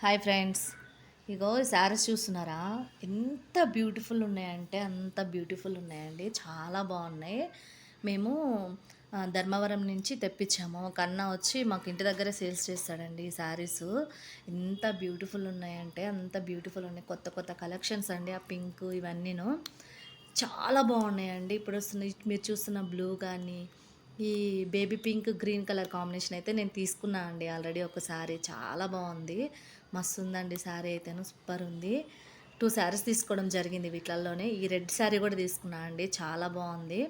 Hi friends, ఇగో ఈ శారీస్ చూస్తున్నారా? ఎంత బ్యూటిఫుల్ ఉన్నాయంటే అంత బ్యూటిఫుల్ ఉన్నాయండి. చాలా బాగున్నాయి. మేము ధర్మవరం నుంచి తెప్పించాము. ఒక అన్న వచ్చి మాకు ఇంటి దగ్గరే సేల్స్ చేస్తాడండి ఈ శారీస్. ఎంత బ్యూటిఫుల్ ఉన్నాయంటే అంత బ్యూటిఫుల్ ఉన్నాయి. కొత్త కొత్త కలెక్షన్స్ అండి. ఆ పింక్ ఇవన్నీను చాలా బాగున్నాయండి. ఇప్పుడు వస్తున్న మీరు చూస్తున్న బ్లూ కానీ ఈ baby pink green colour combination అయితే నేను తీసుకున్నా అండి ఆల్రెడీ ఒక శారీ. చాలా బాగుంది, మస్తు ఉందండి శారీ అయితేను, సూపర్ ఉంది. 2 శారీస్ తీసుకోవడం జరిగింది వీటిలలోనే. ఈ రెడ్ శారీ కూడా తీసుకున్నా అండి, చాలా బాగుంది.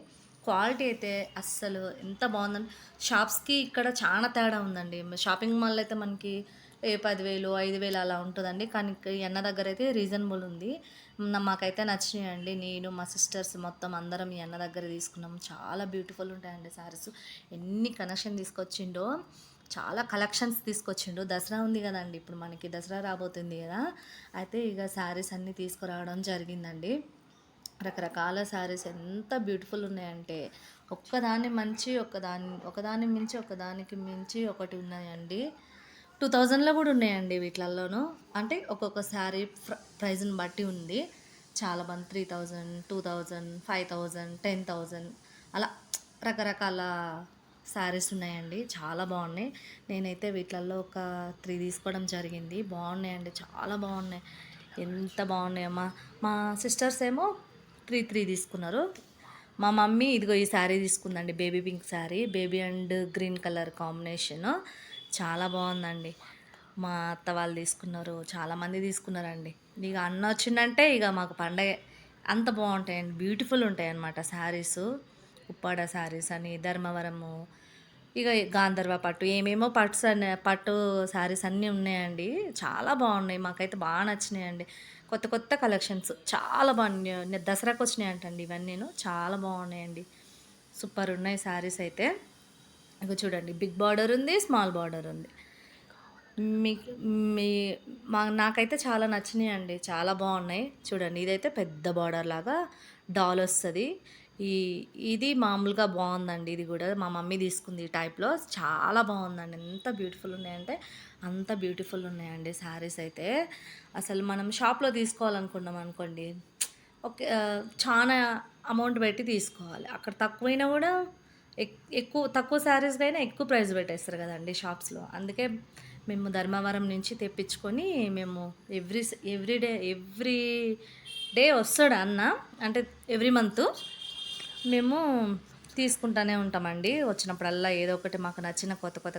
క్వాలిటీ అయితే అస్సలు ఎంత బాగుందండి. షాప్స్కి ఇక్కడ చాలా తేడా ఉందండి. షాపింగ్ మాల్ అయితే మనకి 10,000 5,000 అలా ఉంటుందండి. కానీ ఈ అన్న దగ్గర అయితే రీజనబుల్ ఉంది. మాకైతే నచ్చినాయండి. నేను మా సిస్టర్స్ మొత్తం అందరం ఈ అన్న దగ్గర తీసుకున్నాం. చాలా బ్యూటిఫుల్ ఉంటాయండి శారీస్. ఎన్ని కలెక్షన్ తీసుకొచ్చిండో, చాలా కలెక్షన్స్ తీసుకొచ్చిండు. దసరా ఉంది కదండి, ఇప్పుడు మనకి దసరా రాబోతుంది కదా. అయితే ఇక శారీస్ అన్నీ తీసుకురావడం జరిగిందండి. రకరకాల శారీస్ ఎంత బ్యూటిఫుల్ ఉన్నాయంటే ఒకదాని మించి ఒకదానికి మించి ఒకటి ఉన్నాయండి. 2000లో కూడా ఉన్నాయండి వీటిలలోనూ. అంటే ఒక్కొక్క శారీ ప్రైజ్ని బట్టి ఉంది. చాలా మంది 3000, 2000, 5000, 10,000 అలా రకరకాల శారీస్ ఉన్నాయండి. చాలా బాగున్నాయి. నేనైతే వీటిలలో ఒక 3 తీసుకోవడం జరిగింది. బాగున్నాయండి, చాలా బాగున్నాయి. ఎంత బాగున్నాయో. మా మా సిస్టర్స్ ఏమో 3 తీసుకున్నారు. మా మమ్మీ ఇదిగో ఈ శారీ తీసుకుందండి, baby pink saree, baby and green colour combination. చాలా బాగుందండి. మా అత్త వాళ్ళు తీసుకున్నారు, చాలామంది తీసుకున్నారండి. ఇక అన్న వచ్చిందంటే ఇక మాకు పండగే. అంత బాగుంటాయండి, బ్యూటిఫుల్ ఉంటాయి అన్నమాట శారీస్. ఉప్పాడ శారీస్ అని, ధర్మవరము, ఇక గాంధర్వ పట్టు, ఏమేమో పట్టు శారీస్ అన్నీ ఉన్నాయండి. చాలా బాగున్నాయి, మాకైతే బాగా నచ్చినాయండి. కొత్త కొత్త కలెక్షన్స్ చాలా బాగున్నాయి. దసరాకు వచ్చినాయి అంటండి ఇవన్నీను. చాలా బాగున్నాయండి, సూపర్ ఉన్నాయి శారీస్ అయితే. ఇక చూడండి, బిగ్ బార్డర్ ఉంది, స్మాల్ బార్డర్ ఉంది. మీకు మీ నాకైతే చాలా నచ్చినాయి అండి, చాలా బాగున్నాయి. చూడండి, ఇదైతే పెద్ద బార్డర్ లాగా డాల్ వస్తుంది. ఈ ఇది మామూలుగా బాగుందండి. ఇది కూడా మా మమ్మీ తీసుకుంది ఈ టైప్లో. చాలా బాగుందండి. ఎంత బ్యూటిఫుల్ ఉన్నాయంటే అంత బ్యూటిఫుల్ ఉన్నాయండి శారీస్ అయితే. అసలు మనం షాప్లో తీసుకోవాలనుకున్నాం అనుకోండి, ఓకే, చాలా అమౌంట్ పెట్టి తీసుకోవాలి. అక్కడ తక్కువైనా కూడా ఎక్కువ తక్కువ శారీస్కి అయినా ఎక్కువ ప్రైస్ పెట్టేస్తారు కదండి షాప్స్లో. అందుకే మేము ధర్మవరం నుంచి తెప్పించుకొని మేము ఎవ్రీ డే వస్తాడు అన్న, అంటే ఎవ్రీ మంత్ మేము తీసుకుంటూనే ఉంటామండి. వచ్చినప్పుడల్లా ఏదో ఒకటి మాకు నచ్చిన కొత్త కొత్త